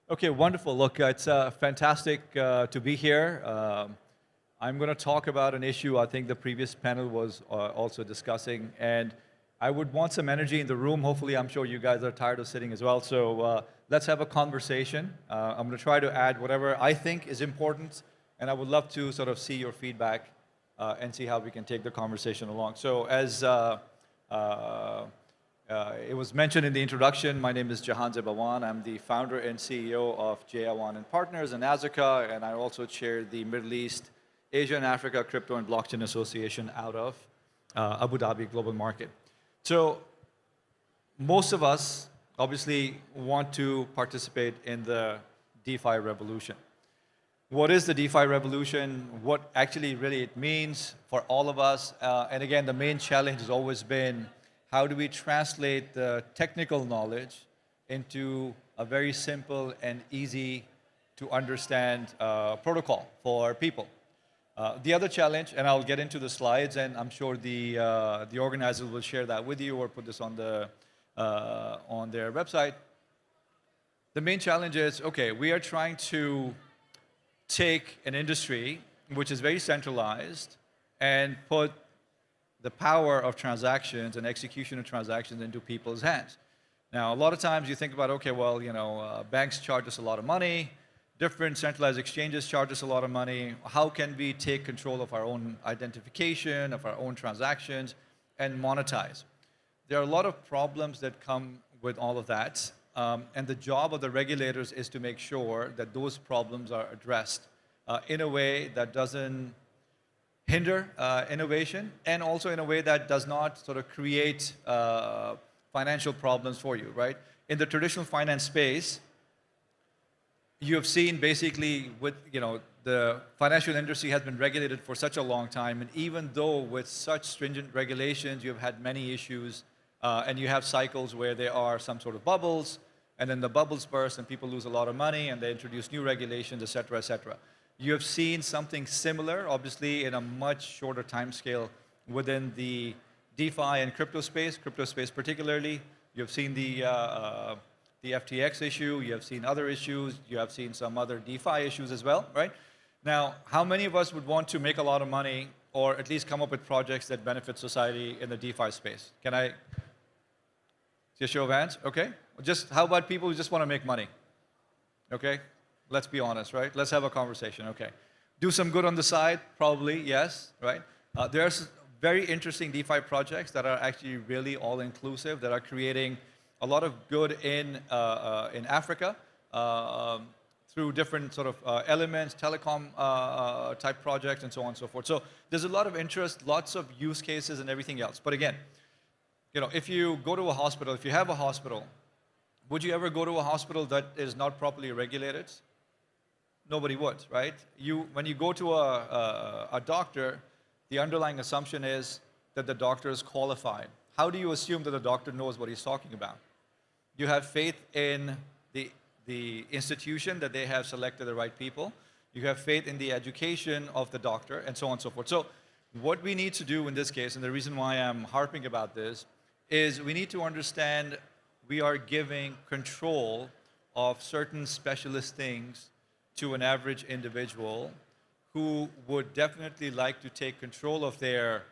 Okay, wonderful. Look, it's fantastic to be here. I'm going to talk about an issue I think the previous panel was also discussing, and I would want some energy in the room. Hopefully, I'm sure you guys are tired of sitting as well, so let's have a conversation. I'm going to try to add whatever I think is important, and I would love to sort of see your feedback and see how we can take the conversation along. So as uh, it was mentioned in the introduction, my name is Jehanzeb Awan. I'm the founder and CEO of J. Awan and Partners in MEAACBA, and I also chair the Middle East, Asia and Africa Crypto and Blockchain Association out of Abu Dhabi Global Market. So most of us obviously want to participate in the DeFi revolution. What is the DeFi revolution? What actually really it means for all of us? And again, the main challenge has always been how do we translate the technical knowledge into a very simple and easy to understand protocol for people? The other challenge, and I'll get into the slides, and I'm sure the organizers will share that with you or put this on their website. The main challenge is, okay, we are trying to take an industry which is very centralized and put the power of transactions and execution of transactions into people's hands. Now, a lot of times you think about, okay, well, banks charge us a lot of money, different centralized exchanges charge us a lot of money. How can we take control of our own identification, of our own transactions, and monetize? There are a lot of problems that come with all of that, and the job of the regulators is to make sure that those problems are addressed in a way that doesn't hinder innovation, and also in a way that does not sort of create financial problems for you, right? In the traditional finance space, you have seen basically with, the financial industry has been regulated for such a long time, and even though with such stringent regulations, you've had many issues, and you have cycles where there are some sort of bubbles, and then the bubbles burst and people lose a lot of money, and they introduce new regulations, et cetera, et cetera. You have seen something similar, obviously, in a much shorter time scale within the DeFi and crypto space particularly. You have seen the FTX issue, you have seen other issues, you have seen some other DeFi issues as well, right? Now, how many of us would want to make a lot of money or at least come up with projects that benefit society in the DeFi space? Can I see a show of hands? Okay. Just how about people who just want to make money? Okay. Let's be honest, right? Let's have a conversation, okay. Do some good on the side, probably, yes, right? There's very interesting DeFi projects that are actually really all-inclusive, that are creating a lot of good in Africa through different sort of elements, telecom type projects, and so on and so forth. So there's a lot of interest, lots of use cases and everything else. But again, if you go to a hospital, if you have a hospital, would you ever go to a hospital that is not properly regulated? Nobody would, right? When you go to a doctor, the underlying assumption is that the doctor is qualified. How do you assume that the doctor knows what he's talking about? You have faith in the institution that they have selected the right people. You have faith in the education of the doctor, and so on and so forth. So what we need to do in this case, and the reason why I'm harping about this, is we need to understand we are giving control of certain specialist things to an average individual who would definitely like to take control of their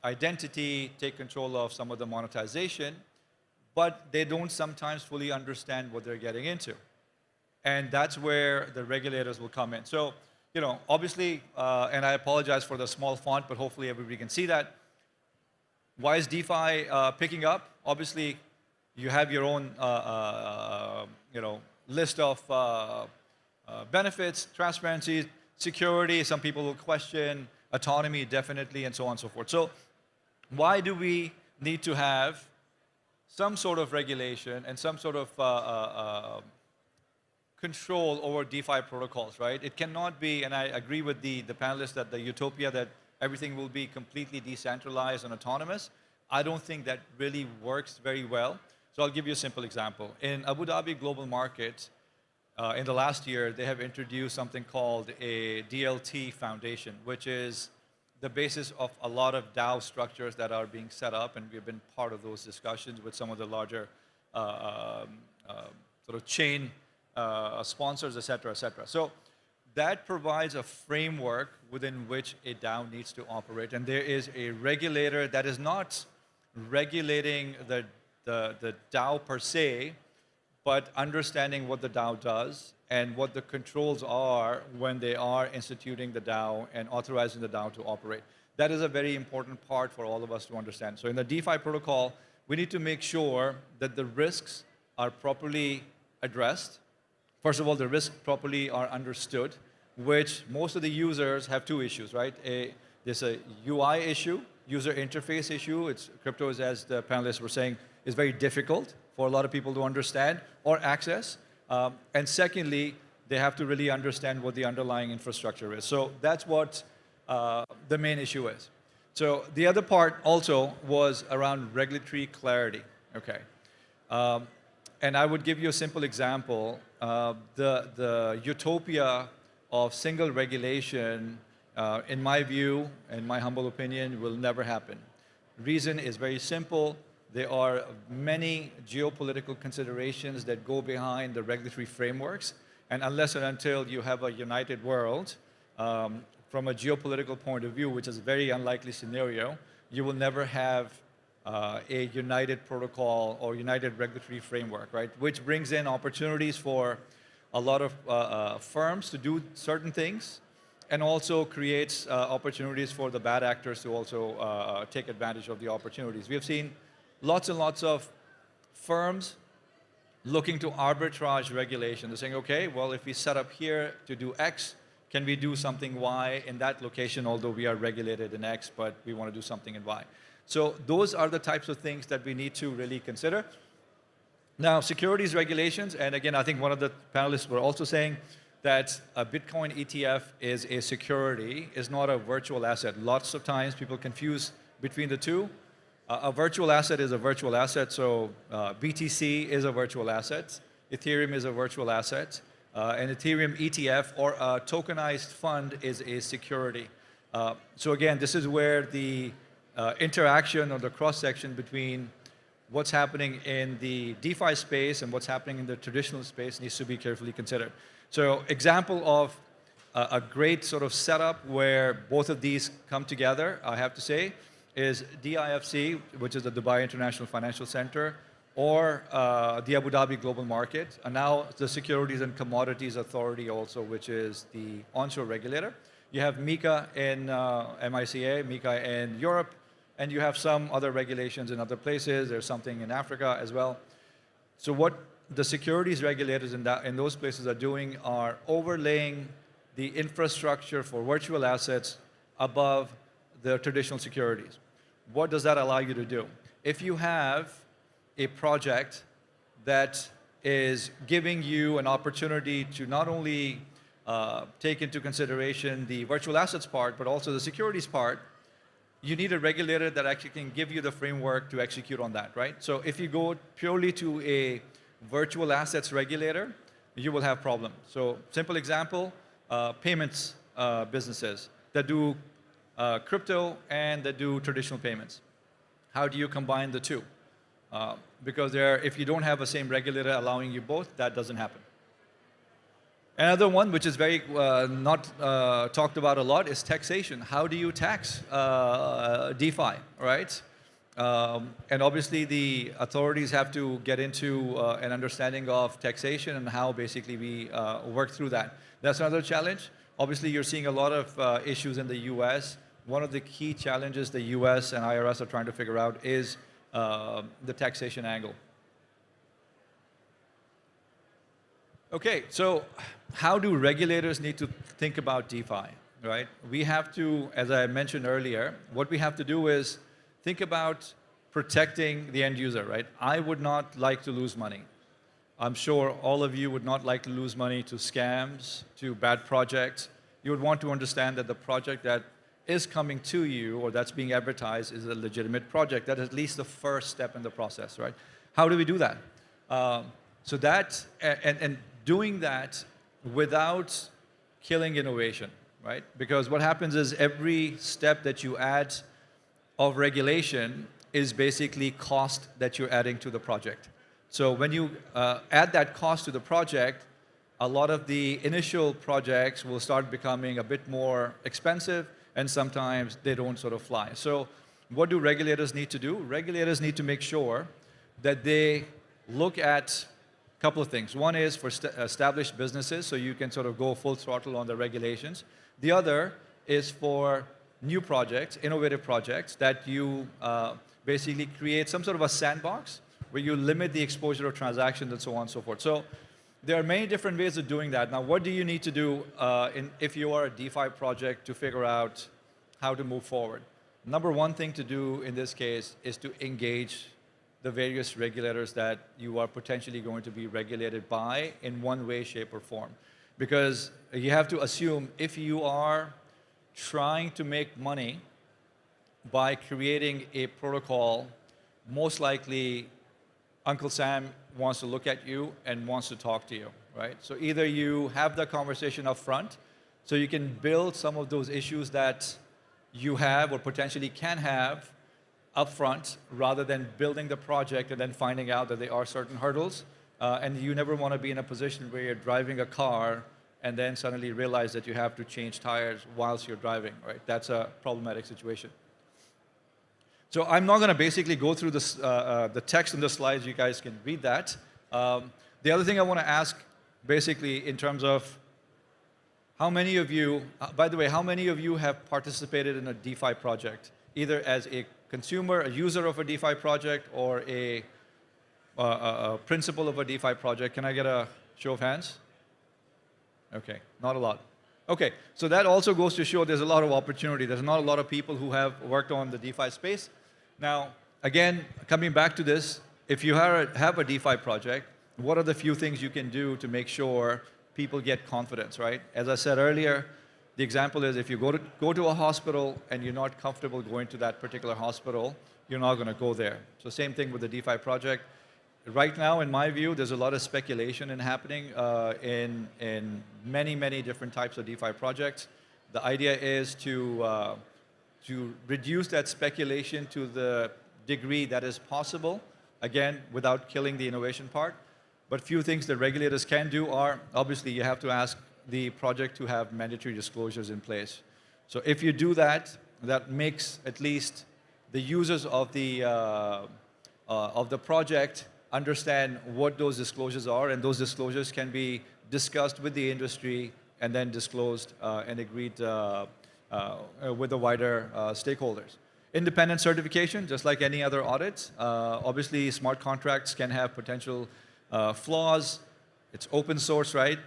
identity, take control of some of the monetization, but they don't sometimes fully understand what they're getting into. And that's where the regulators will come in. So, obviously, and I apologize for the small font, but hopefully everybody can see that. Why is DeFi picking up? Obviously, you have your own, list of benefits, transparency, security. Some people will question autonomy, definitely, and so on and so forth. So, why do we need to have some sort of regulation and some sort of control over DeFi protocols, right? It cannot be, and I agree with the panelists that the utopia that everything will be completely decentralized and autonomous. I don't think that really works very well. So I'll give you a simple example. In Abu Dhabi Global Market, in the last year, they have introduced something called a DLT Foundation, which is the basis of a lot of DAO structures that are being set up, and we've been part of those discussions with some of the larger sort of chain sponsors, et cetera, et cetera. So that provides a framework within which a DAO needs to operate. And there is a regulator that is not regulating the DAO per se, but understanding what the DAO does and what the controls are when they are instituting the DAO and authorizing the DAO to operate. That is a very important part for all of us to understand. So in the DeFi protocol, we need to make sure that the risks are properly addressed. First of all, the risks properly are understood, which most of the users have two issues, right? There's a UI issue, user interface issue. Crypto is, as the panelists were saying, is very difficult for a lot of people to understand or access. And secondly, they have to really understand what the underlying infrastructure is. So that's what the main issue is. So the other part also was around regulatory clarity, okay? And I would give you a simple example. The utopia of single regulation, in my view, in my humble opinion, will never happen. Reason is very simple. There are many geopolitical considerations that go behind the regulatory frameworks. And unless and until you have a united world, from a geopolitical point of view, which is a very unlikely scenario, you will never have a united protocol or united regulatory framework, right? Which brings in opportunities for a lot of firms to do certain things, and also creates opportunities for the bad actors to also take advantage of the opportunities. We have seen lots and lots of firms looking to arbitrage regulation. They're saying, okay, well, if we set up here to do X, can we do something Y in that location, although we are regulated in X, but we want to do something in Y? So those are the types of things that we need to really consider. Now, securities regulations, and again, I think one of the panelists were also saying that a Bitcoin ETF is a security, is not a virtual asset. Lots of times people confuse between the two. A virtual asset is a virtual asset, so BTC is a virtual asset, Ethereum is a virtual asset, an Ethereum ETF or a tokenized fund is a security. So again, this is where the interaction or the cross-section between what's happening in the DeFi space and what's happening in the traditional space needs to be carefully considered. So example of a great sort of setup where both of these come together, I have to say, is DIFC, which is the Dubai International Financial Center, or the Abu Dhabi Global Market, and now the Securities and Commodities Authority also, which is the onshore regulator. You have MiCA in MiCA in Europe, and you have some other regulations in other places. There's something in Africa as well. So what the securities regulators in those places are doing are overlaying the infrastructure for virtual assets above the traditional securities. What does that allow you to do? If you have a project that is giving you an opportunity to not only take into consideration the virtual assets part, but also the securities part, you need a regulator that actually can give you the framework to execute on that, right? So if you go purely to a virtual assets regulator, you will have problems. So simple example, payments businesses that do crypto and that do traditional payments. How do you combine the two? Because if you don't have the same regulator allowing you both, that doesn't happen. Another one, which is very not talked about a lot, is taxation. How do you tax DeFi, right? And obviously the authorities have to get into an understanding of taxation and how basically we work through that. That's another challenge. Obviously you're seeing a lot of issues in the US. One of the key challenges the US and IRS are trying to figure out is the taxation angle. Okay, so how do regulators need to think about DeFi, right? We have to, as I mentioned earlier, what we have to do is think about protecting the end user, right? I would not like to lose money. I'm sure all of you would not like to lose money to scams, to bad projects. You would want to understand that the project that is coming to you or that's being advertised is a legitimate project. That is at least the first step in the process, right? How do we do that? So that, and doing that without killing innovation, right? Because what happens is every step that you add of regulation is basically cost that you're adding to the project. So when you add that cost to the project, a lot of the initial projects will start becoming a bit more expensive, and sometimes they don't sort of fly. So what do regulators need to do? Regulators need to make sure that they look at a couple of things. One is for established businesses, so you can sort of go full throttle on the regulations. The other is for new projects, innovative projects, that you basically create some sort of a sandbox where you limit the exposure of transactions and so on and so forth. So there are many different ways of doing that. Now, what do you need to do if you are a DeFi project to figure out how to move forward? Number one thing to do in this case is to engage the various regulators that you are potentially going to be regulated by in one way, shape, or form. Because you have to assume if you are trying to make money by creating a protocol, most likely Uncle Sam wants to look at you and wants to talk to you, right? So either you have the conversation up front, so you can build some of those issues that you have or potentially can have up front, rather than building the project and then finding out that there are certain hurdles. And you never want to be in a position where you're driving a car and then suddenly realize that you have to change tires whilst you're driving, right? That's a problematic situation. So I'm not going to basically go through this, the text in the slides. You guys can read that. The other thing I want to ask, basically, in terms of how many of you, by the way, how many of you have participated in a DeFi project, either as a consumer, a user of a DeFi project, or a principal of a DeFi project? Can I get a show of hands? Okay, not a lot. Okay, so that also goes to show there's a lot of opportunity. There's not a lot of people who have worked on the DeFi space. Now, again, coming back to this, if you have a DeFi project, what are the few things you can do to make sure people get confidence, right? As I said earlier, the example is if you go to a hospital and you're not comfortable going to that particular hospital, you're not going to go there. So same thing with the DeFi project. Right now, in my view, there's a lot of speculation happening in many, many different types of DeFi projects. The idea is to reduce that speculation to the degree that is possible, again, without killing the innovation part. But few things that regulators can do are, obviously, you have to ask the project to have mandatory disclosures in place. So if you do that, that makes at least the users of the project understand what those disclosures are, and those disclosures can be discussed with the industry and then disclosed and agreed with the wider stakeholders. Independent certification, just like any other audit. Obviously, smart contracts can have potential flaws. It's open source, right?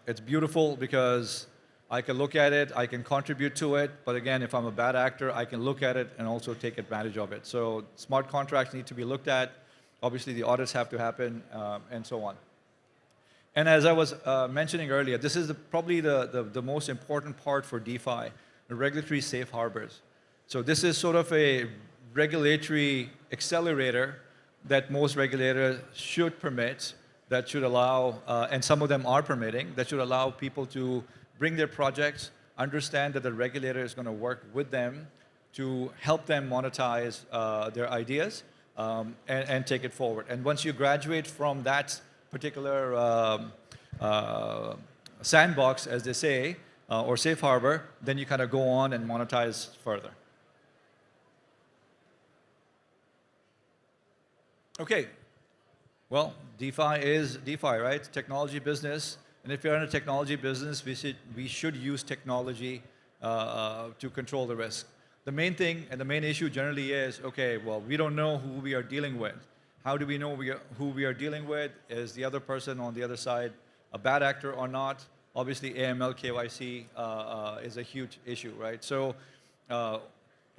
It's beautiful because I can look at it, I can contribute to it, but again, if I'm a bad actor, I can look at it and also take advantage of it. So smart contracts need to be looked at. Obviously, the audits have to happen, and so on. And as I was mentioning earlier, this is probably the most important part for DeFi, the regulatory safe harbors. So this is sort of a regulatory accelerator that most regulators should permit, that should allow, and some of them are permitting, that should allow people to bring their projects, understand that the regulator is going to work with them to help them monetize their ideas, and take it forward. And once you graduate from that particular sandbox, as they say, or safe harbor, then you kind of go on and monetize further. Okay, well, DeFi is DeFi, right? Technology business. And if you're in a technology business, we should use technology to control the risk. The main thing and the main issue generally is, okay, well, we don't know who we are dealing with. How do we know who we are dealing with? Is the other person on the other side a bad actor or not? Obviously, AML, KYC is a huge issue, right? So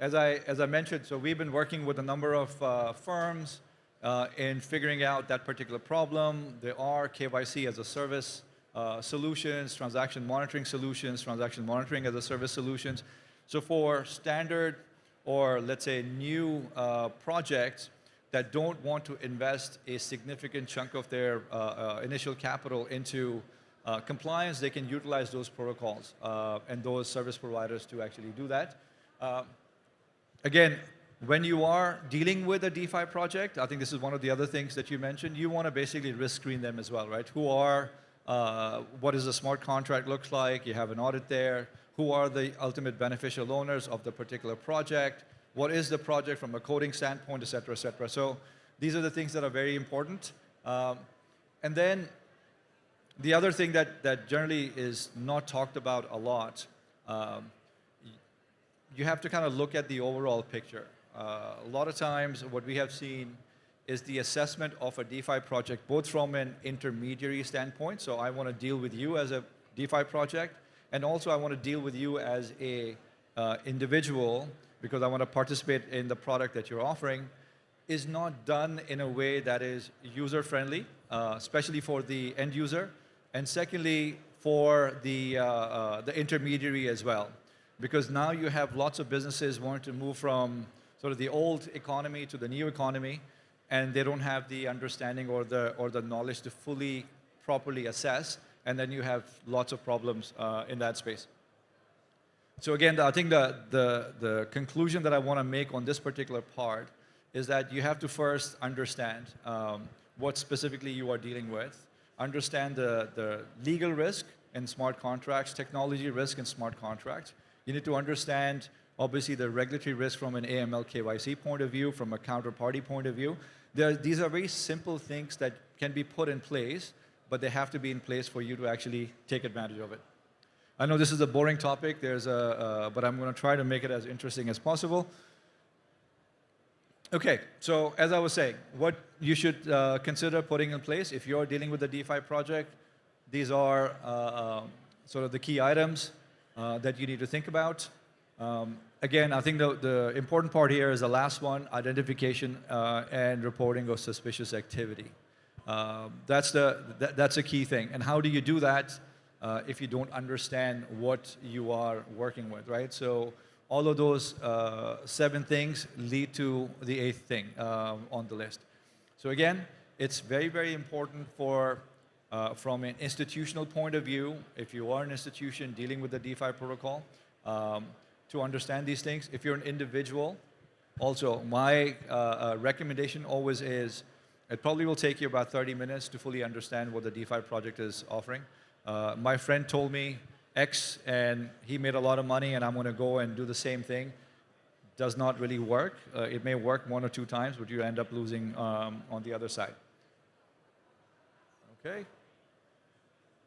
as I mentioned, so we've been working with a number of firms in figuring out that particular problem. There are KYC as a service solutions, transaction monitoring solutions, transaction monitoring as a service solutions. So for standard or, let's say, new projects that don't want to invest a significant chunk of their initial capital into compliance, they can utilize those protocols and those service providers to actually do that. Again, when you are dealing with a DeFi project, I think this is one of the other things that you mentioned, you want to basically risk screen them as well, right? Who are what does a smart contract looks like? You have an audit there. Who are the ultimate beneficial owners of the particular project? What is the project from a coding standpoint, et cetera, et cetera. So these are the things that are very important. And then the other thing that generally is not talked about a lot, you have to kind of look at the overall picture. A lot of times what we have seen is the assessment of a DeFi project, both from an intermediary standpoint, so I want to deal with you as a DeFi project, and also I want to deal with you as a individual because I want to participate in the product that you're offering, is not done in a way that is user-friendly, especially for the end user, and secondly, for the intermediary as well. Because now you have lots of businesses wanting to move from sort of the old economy to the new economy, and they don't have the understanding or the knowledge to fully, properly assess, and then you have lots of problems in that space. So again, I think the conclusion that I want to make on this particular part is that you have to first understand what specifically you are dealing with, understand the legal risk in smart contracts, technology risk in smart contracts. You need to understand, obviously, the regulatory risk from an AML KYC point of view, from a counterparty point of view. These are very simple things that can be put in place, but they have to be in place for you to actually take advantage of it. I know this is a boring topic, but I'm going to try to make it as interesting as possible. Okay, so as I was saying, what you should consider putting in place if you're dealing with a DeFi project, these are sort of the key items that you need to think about. Again, I think the important part here is the last one, identification and reporting of suspicious activity. That's a key thing. And how do you do that if you don't understand what you are working with, right? So all of those 7 things lead to the 8th thing on the list. So again, it's very, very important from an institutional point of view, if you are an institution dealing with the DeFi protocol, to understand these things. If you're an individual, also my recommendation always is, it probably will take you about 30 minutes to fully understand what the DeFi project is offering. My friend told me X and he made a lot of money and I'm going to go and do the same thing. Does not really work. It may work 1 or 2 times, but you end up losing on the other side. Okay.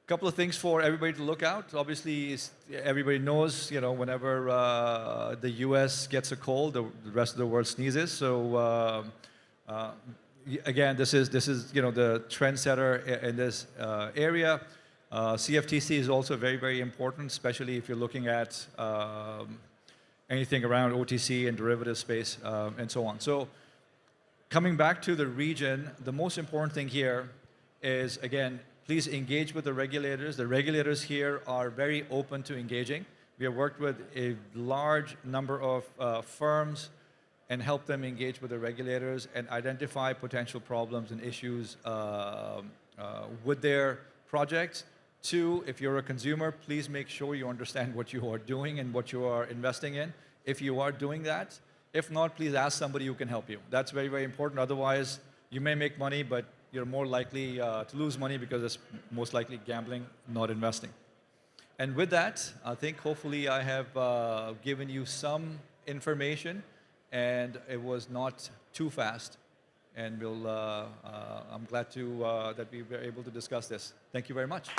Couple of things for everybody to look out. Obviously, everybody knows, whenever the U.S. gets a cold, the rest of the world sneezes. So again, this is the trendsetter in this area. CFTC is also very, very important, especially if you're looking at anything around OTC and derivative space and so on. So coming back to the region, the most important thing here is, again, please engage with the regulators. The regulators here are very open to engaging. We have worked with a large number of firms and helped them engage with the regulators and identify potential problems and issues with their projects. 2, if you're a consumer, please make sure you understand what you are doing and what you are investing in, if you are doing that. If not, please ask somebody who can help you. That's very, very important. Otherwise, you may make money, but you're more likely to lose money because it's most likely gambling, not investing. And with that, I think hopefully I have given you some information and it was not too fast. And I'm glad that we were able to discuss this. Thank you very much.